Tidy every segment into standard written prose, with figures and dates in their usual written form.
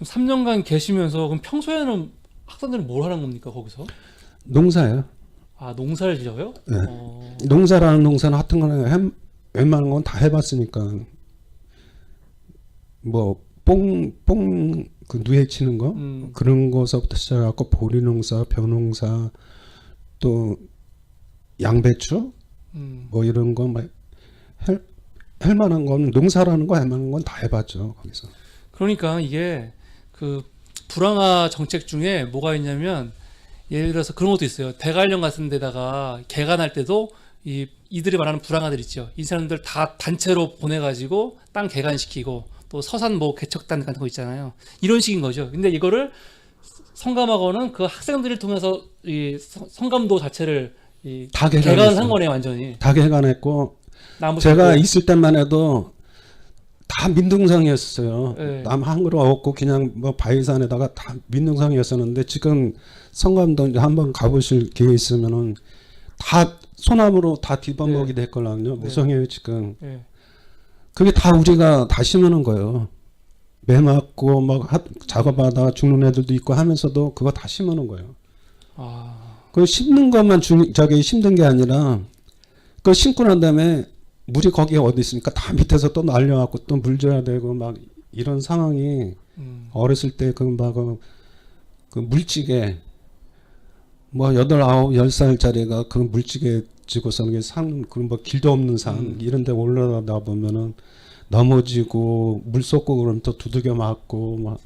3년간 계시면서 그럼 평소에는 학생들은 뭘 하는 겁니까 거기서? 농사예요. 아 농사를 지어요? 네. 농사라는 농사는 하여튼 간에 웬만한 건 다 해봤으니까 뭐 그 누에 치는 거 그런 거서부터 시작해갖고 보리농사, 벼농사 또 양배추 뭐 이런 거 할 만한 건 농사라는 거 할 만한 건 다 해봤죠 거기서. 그러니까 이게 그 불황화 정책 중에 뭐가 있냐면 예를 들어서 그런 것도 있어요. 대관령 같은 데다가 개간할 때도 이들이 말하는 불황화들 있죠. 이 사람들 다 단체로 보내가지고 땅 개간시키고 또 서산 뭐 개척단 같은 거 있잖아요. 이런 식인 거죠. 근데 이거를 성감학원은 그 학생들을 통해서 이 성감도 자체를 다 개간한 거네 완전히. 다 개간했고 제가 심고. 있을 때만 해도 다 민둥상이었어요. 네. 남 한그루 없고 그냥 뭐 바위산에다가 다 민둥상이었었는데 지금 성감도 이제 한번 가보실 기회 있으면은 다 소나무로 다 뒤범벅이 됐걸랑요. 무성해요 지금. 네. 그게 다 우리가 다 심어놓은 거예요. 매 맞고 막 작업하다가 죽는 애들도 있고 하면서도 그거 다 심어놓은 거예요. 그 심는 것만 저기 힘든 게 아니라 그 심고 난 다음에 물이 거기에 어디 있으니까 다 밑에서 또 날려갖고 또 물 줘야 되고 막 이런 상황이 어렸을 때 그 막 그 물찌개 뭐 8, 9, 10살짜리가 그 물찌개 지고서는 그런 뭐 길도 없는 산 이런 데 올라가다 보면은 넘어지고 물 쏟고 그러면 또 두들겨 맞고 막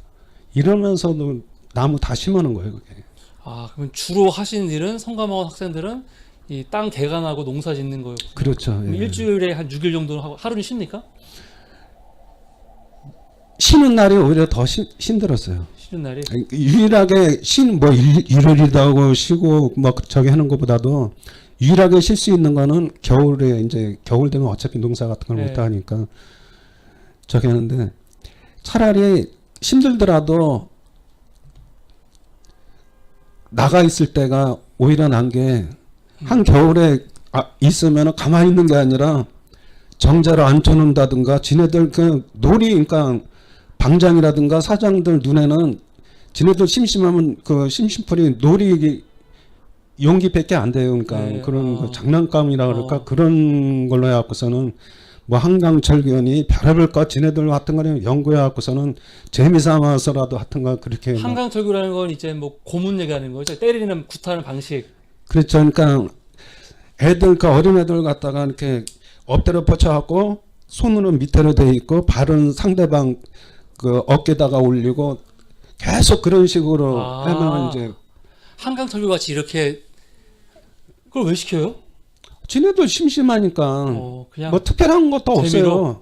이러면서도 나무 다 심어놓은 거예요 그게. 아 그러면 주로 하시는 일은 성감학원 학생들은 이 땅 개간하고 농사 짓는 거예요. 그렇죠. 예. 일주일에 한 6일 정도 하고 하루는 쉽니까? 쉬는 날이 오히려 더 힘들었어요. 쉬는 날이? 유일하게 뭐 일요일이라고 쉬고 막 저기 하는 것보다도 유일하게 쉴 수 있는 거는 겨울에 이제 겨울 되면 어차피 농사 같은 걸 못 하니까 저기 하는데 차라리 힘들더라도 나가 있을 때가 오히려 난 게 한겨울에 있으면 가만히 있는 게 아니라 정자를 앉혀놓는다든가 지네들 그 놀이 그러니까 방장이라든가 사장들 눈에는 지네들 심심하면 그 심심풀이 놀이 용기밖에 안 돼요. 그러니까 그런 거 장난감이라 그럴까 그런 걸로 해갖고서는 뭐 한강철교니 별의별 것 지네들 같은 거는 연구해갖고서는 재미삼아서라도 하여튼가 그렇게 한강철교라는 건 이제 뭐 고문 얘기하는 거죠. 때리는 굿하는 방식. 그렇죠. 그러니까 애들 그 어린 애들 갖다가 이렇게 엎드려 뻗쳐갖고 손으로 밑으로 돼 있고 발은 상대방 그 어깨다가 올리고 계속 그런 식으로 하면 이제 한강철교 같이 이렇게 그걸 왜 시켜요? 지네들 심심하니까 그냥 뭐 특별한 것도 재미로? 없어요.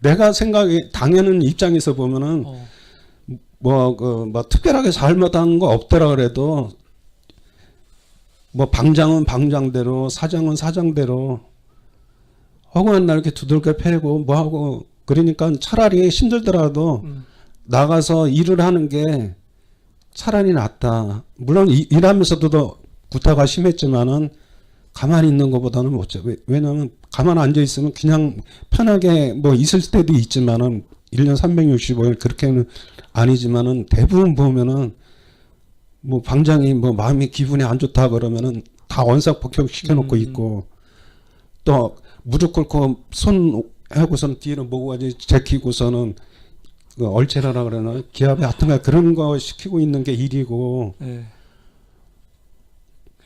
내가 생각이 당연한 입장에서 보면은 뭐 특별하게 잘못한 거 없더라 그래도 뭐 방장은 방장대로 사장은 사장대로 허구한 날 이렇게 두들겨 패고 뭐 하고 그러니까 차라리 힘들더라도 나가서 일을 하는 게 차라리 낫다. 물론 일하면서도 구타가 심했지만은 가만히 있는 것보다는 못죠. 왜냐하면 가만히 앉아 있으면 그냥 편하게 뭐 있을 때도 있지만은 1년 365일 그렇게는 아니지만은 대부분 보면은 뭐 방장이 뭐 마음이 기분이 안 좋다 그러면은 다 원상복귀 시켜놓고 있고 또 무릎 꿇고 손 하고선 뒤로 모고가지 제키고서는 그 얼체라라 그러나 기압에 하여튼가 그런 거 시키고 있는 게 일이고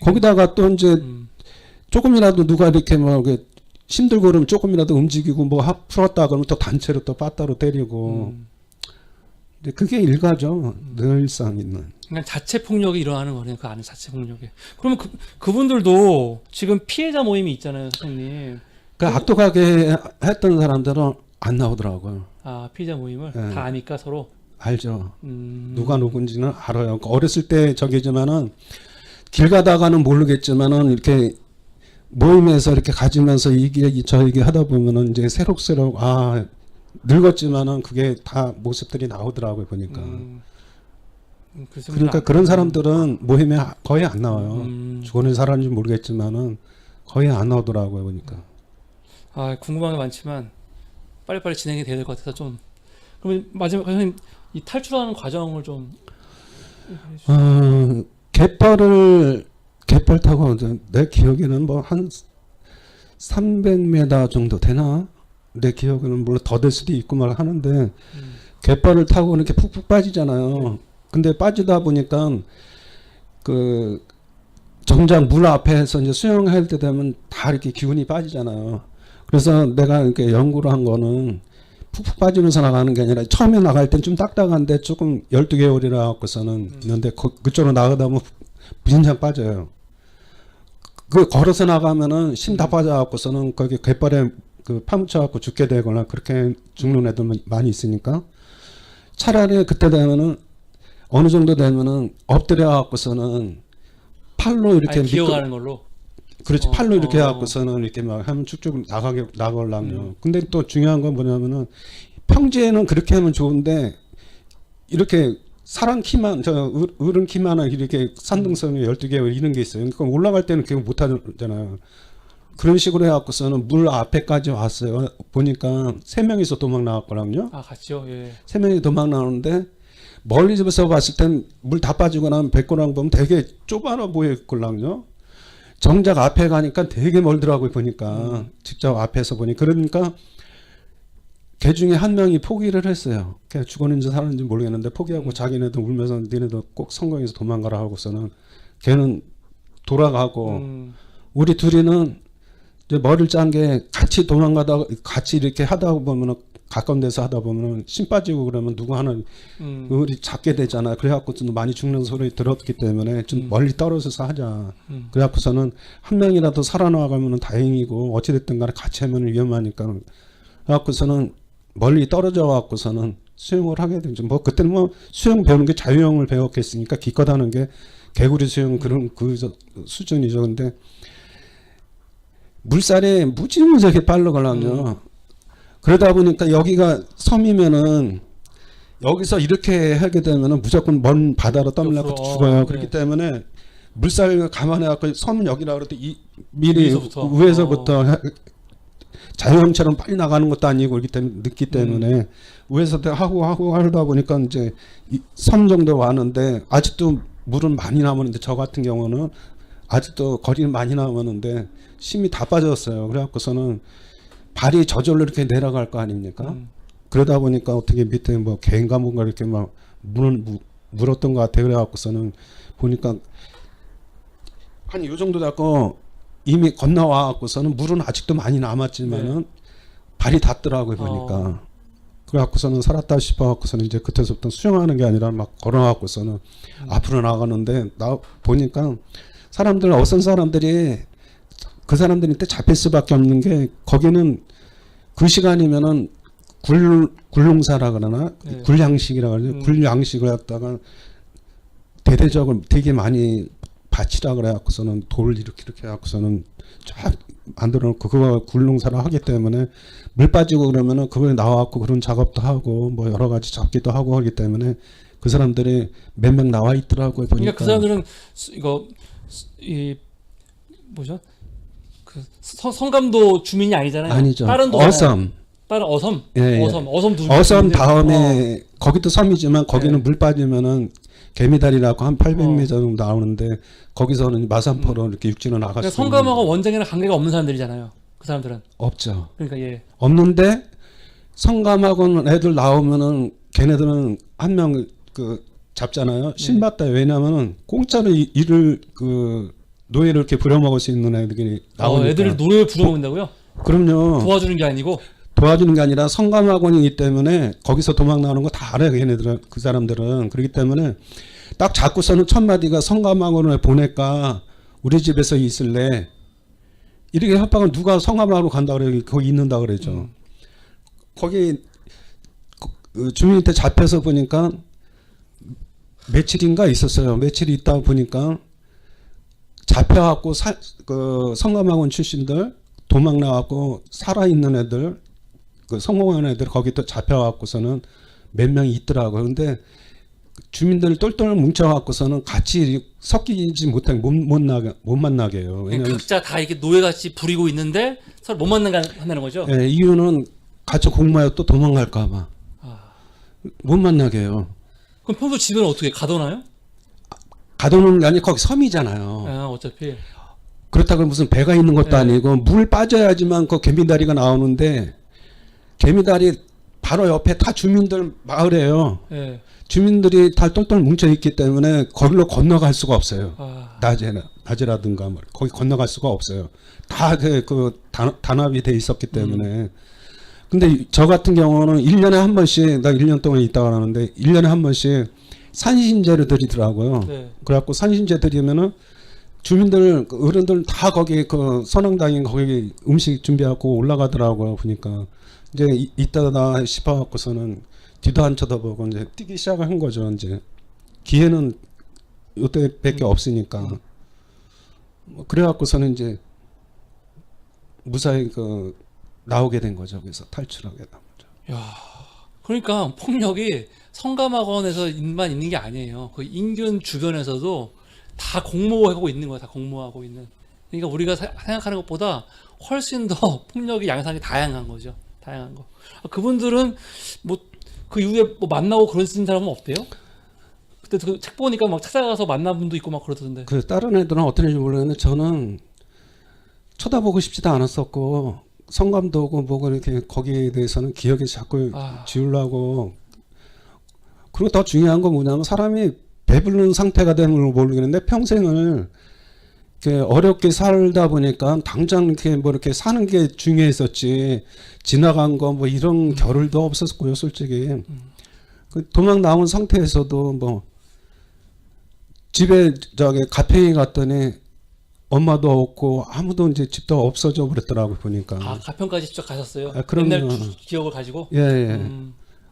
거기다가 또 이제 조금이라도 누가 이렇게 뭐 힘들고 그러면 조금이라도 움직이고 뭐 풀었다 그러면 또 단체로 또 빠따로 때리고 그게 일가죠. 늘상 있는. 그냥 자체 폭력이 일어나는 거네요. 그 안에 자체 폭력이. 그러면 그분들도 지금 피해자 모임이 있잖아요, 선생님. 그 악독하게 했던 사람들은 안 나오더라고요. 아 피해자 모임을 다 아니까 서로. 알죠. 누가 누군지는 알아요. 어렸을 때 저기지만은 길 가다가는 모르겠지만은 이렇게 모임에서 이렇게 가지면서 이게 저 얘기 하다 보면은 이제 새록새록 늙었지만은 그게 다 모습들이 나오더라고요 보니까. 그러니까 그런 사람들은 모임에 거의 안 나와요. 죽어는 사람인지 모르겠지만은 거의 안 나오더라고요 보니까. 궁금한 게 많지만 빨리빨리 진행이 돼야 될 것 같아서 좀. 그러면 마지막 선생님 이 탈출하는 과정을 좀 갯벌 타고 내 기억에는 뭐 한 300m 정도 되나? 내 기억에는 물론 더 될 수도 있고 말 하는데 갯벌을 타고 이렇게 푹푹 빠지잖아요. 근데 빠지다 보니까 그 정작 물 앞에서 이제 수영할 때 되면 다 이렇게 기운이 빠지잖아요. 그래서 내가 이렇게 연구를 한 거는 푹푹 빠지면서 나가는 게 아니라 처음에 나갈 땐 좀 딱딱한데 조금 12개월이라 갖고서는 있는데 그쪽으로 나가다 보면 진작 빠져요. 그 걸어서 나가면은 힘 다 빠져 갖고서는 거기 갯벌에 그 파묻혀 갖고 죽게 되거나 그렇게 죽는 애들 많이 있으니까 차라리 그때 되면은 어느 정도 되면은 엎드려 갖고서는 팔로 이렇게 기어가는 걸로. 그렇지 팔로 이렇게 해갖고서는 이렇게 막 하면 쭉쭉 나가려면 근데 또 중요한 건 뭐냐면은 평지에는 그렇게 하면 좋은데 이렇게 사람 키만 어른 키만한 이렇게 산등성이 12개 이런 게 있어요. 그러니까 올라갈 때는 그거 못 하잖아요. 그런 식으로 해갖고서는 물 앞에까지 왔어요. 보니까 3명이서 도망 나왔거든요. 아 같죠. 예. 3명이 도망 나오는데 멀리서 봤을 땐 물 다 빠지고 나면 백고랑 보면 되게 좁아나 보였거든요. 정작 앞에 가니까 되게 멀더라고요. 보니까 직접 앞에서 보니 그러니까 걔 중에 한 명이 포기를 했어요. 걔 죽었는지 살았는지 모르겠는데 포기하고 자기네도 울면서 니네도 꼭 성공해서 도망가라 하고서는 걔는 돌아가고 우리 둘이는 이제 머리를 짠 게 같이 도망가다가 같이 이렇게 하다 보면은 가까운 데서 하다 보면은 심 빠지고 그러면 누구 하나 우리 잡게 되잖아. 그래갖고 좀 많이 죽는 소리 들었기 때문에 좀 멀리 떨어져서 하자. 그래갖고서는 한 명이라도 살아나가면은 다행이고 어찌됐든 간에 같이 하면 위험하니까. 그래갖고서는 멀리 떨어져 갖고서는 수영을 하게 되죠. 뭐 그때는 뭐 수영 배우는 게 자유형을 배웠겠으니까 기껏 하는 게 개구리 수영 그런 그 수준이죠. 근데 물살이 무지무지하게 빠르거든요. 그러다 보니까 여기가 섬이면은 여기서 이렇게 하게 되면은 무조건 먼 바다로 떠밀려고 죽어요. 그렇기 때문에 물살 감안해갖고 섬은 여기라 그래도 미리 위에서부터 자유형처럼 빨리 나가는 것도 아니고 그렇기 때문에 늦기 때문에 위에서 하고 하다 보니까 이제 섬 정도 왔는데 아직도 물은 많이 남았는데 저 같은 경우는 아직도 거리는 많이 남았는데 심이 다 빠졌어요. 그래갖고서는 발이 저절로 이렇게 내려갈 거 아닙니까? 그러다 보니까 어떻게 밑에 뭐 개인가 뭔가 이렇게 막 물었던 것 같아요. 그래갖고서는 보니까 한 요 정도 잡고 이미 건너와 갖고서는 물은 아직도 많이 남았지만은 발이 닿더라고요. 보니까. 그래갖고서는 살았다 싶어 갖고서는 이제 그때서부터 수영하는 게 아니라 막 걸어 갖고서는 앞으로 나가는데 나 보니까 사람들 어떤 사람들이 그 사람들한테 잡힐 수밖에 없는 게 거기는 그 시간이면은 굴농사라 그러나 굴양식이라 그러죠. 굴양식을 갖다가 대대적으로 되게 많이 밭이라 그래 갖고서는 돌 이렇게 해갖고서는 쫙 만들어 놓고 그거 굴농사를 하기 때문에 물 빠지고 그러면은 그거에 나와갖고 그런 작업도 하고 뭐 여러 가지 잡기도 하고 하기 때문에 그 사람들이 몇 명 나와 있더라고요. 보니까. 그러니까 그 사람들은 이거 이 뭐죠? 그 성감도 주민이 아니잖아요. 아니죠. 다른 어섬. 다른 어섬. 예. 어섬 다음에 거기도 섬이지만 거기는 물 빠지면은 개미다리라고 한 800m 정도 나오는데 거기서는 마산포로 이렇게 육지로 나갈 수 있는. 성감하고 원장이랑 관계가 없는 사람들이잖아요. 그 사람들은 없죠. 그러니까 없는데 성감하고는 애들 나오면은 걔네들은 한 명 그 잡잖아요. 신받다. 왜냐면은 공짜로 일을 그 노예를 이렇게 부려먹을 수 있는 애들이 나오니까. 애들을 노예를 부려먹는다고요? 그럼요. 도와주는 게 아니고. 도와주는 게 아니라 성감학원이기 때문에 거기서 도망 나오는 거 다 알아요. 얘네들은 그 사람들은. 그렇기 때문에 딱 잡고서는 첫 마디가 성감학원을 보낼까 우리 집에서 있을래 이렇게 협박은 누가 성감학원으로 간다 그래요. 거기 있는다 그러죠. 거기 주민한테 잡혀서 보니까 며칠인가 있었어요. 며칠이 있다 보니까 잡혀갖고 그 성감학원 출신들 도망 나왔고 살아있는 애들 그 성공한 애들 거기 또 잡혀갖고서는 몇 명이 있더라고요. 근데 주민들 똘똘 뭉쳐갖고서는 같이 섞이지 못하게 못 만나게 해요. 왜냐면 각자 다 이렇게 노예같이 부리고 있는데 서로 못 만나게 한다는 거죠? 예, 이유는 같이 공모하여 또 도망갈까봐. 못 만나게 해요. 그럼 평소 집에는 어떻게 가둬놔요? 가둬놓는 게 아니고 거기 섬이잖아요. 아, 어차피. 그렇다고 무슨 배가 있는 것도 네. 아니고 물 빠져야지만 그 개미다리가 나오는데 개미다리 바로 옆에 다 주민들 마을이에요. 예. 주민들이 다 똥똥 뭉쳐 있기 때문에 거기로 건너갈 수가 없어요. 아, 낮에라든가 뭐 거기 건너갈 수가 없어요. 다 단합이 돼 있었기 때문에. 근데 저 같은 경우는 1년에 한 번씩 나 1년 동안 있다가 하는데 1년에 한 번씩 산신제를 드리더라고요. 네. 그래갖고 산신제 드리면은 주민들 어른들 다 거기 그 선왕당인 거기 음식 준비하고 올라가더라고요. 보니까 이제 이따다 싶어갖고서는 뒤도 안 쳐다보고 이제 뛰기 시작한 거죠. 이제 기회는 이때밖에 없으니까. 뭐 그래갖고서는 이제 무사히 그 나오게 된 거죠. 그래서 탈출하게 된 거죠. 야, 그러니까 폭력이 성감학원에서만 있는 게 아니에요. 그 인근 주변에서도 다 공모하고 있는 거야. 다 공모하고 있는. 그러니까 우리가 생각하는 것보다 훨씬 더 폭력의 양상이 다양한 거죠. 다양한 거. 그분들은 뭐 그 이후에 뭐 만나고 그런 사람은 없대요? 그때 그 책 보니까 막 찾아가서 만난 분도 있고 막 그러던데. 그 다른 애들은 어떤 애인지 모르겠는데 저는 쳐다보고 싶지도 않았었고 성감도 오고 뭐고 이렇게 거기에 대해서는 기억이 자꾸 지우려고. 그리고 더 중요한 건 뭐냐면 사람이 배부른 상태가 되는 걸 모르겠는데 평생을 이렇게 어렵게 살다 보니까 당장 이렇게 뭐 이렇게 사는 게 중요했었지 지나간 거 뭐 이런 겨를도 없었고요. 솔직히 그 도망 나온 상태에서도 뭐 집에 저기 가평에 갔더니 엄마도 없고 아무도 이제 집도 없어져 버렸더라고 보니까. 아, 가평까지 직접 가셨어요? 아, 그럼요. 옛날 기억을 가지고? 예, 예.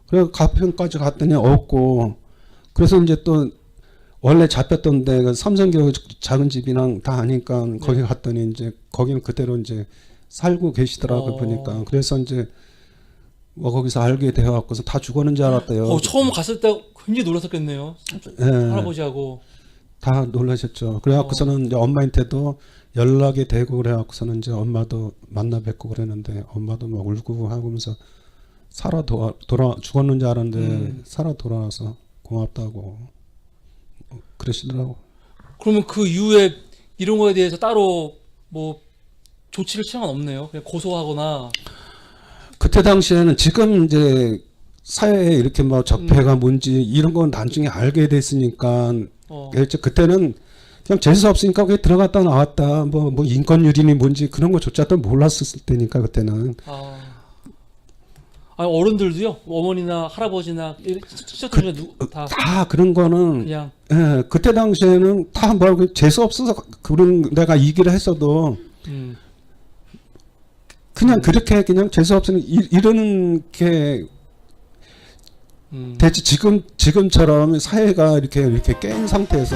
그래서 가평까지 갔더니 없고 그래서 이제 또 원래 잡혔던 데가 삼성교 작은 집이랑 다 아니까 거기 갔더니 이제 거기는 그대로 이제 살고 계시더라고 보니까. 그래서 이제 뭐 거기서 알게 되어 갖고서 다 죽었는 줄 알았대요. 처음 갔을 때 굉장히 놀랐었겠네요. 예. 할아버지하고. 다 놀라셨죠. 그래갖고서는 이제 엄마한테도 연락이 되고 그래갖고서는 이제 엄마도 만나 뵙고 그랬는데 엄마도 막 울고 하면서 죽었는 줄 알았는데 살아 돌아와서 고맙다고 그러시더라고. 그러면 그 이후에 이런 거에 대해서 따로 뭐 조치를 취한 건 없네요. 그냥 고소하거나. 그때 당시에는 지금 이제 사회에 이렇게 뭐 적폐가 뭔지 이런 건 나중에 알게 됐으니까 그때는 그냥 재수 없으니까 그게 들어갔다 나왔다 뭐 인권유린이 뭔지 그런 거조차도 몰랐을 때니까 그때는. 아니, 어른들도요? 어머니나 할아버지나 친척들 중에 다 그런 거는 그냥. 예, 그때 당시에는 다 뭐 재수 없어서 그런 내가 얘기를 했어도 그냥 그렇게 그냥 재수 없으니 이러는 게 대체 지금처럼 사회가 이렇게 깬 상태에서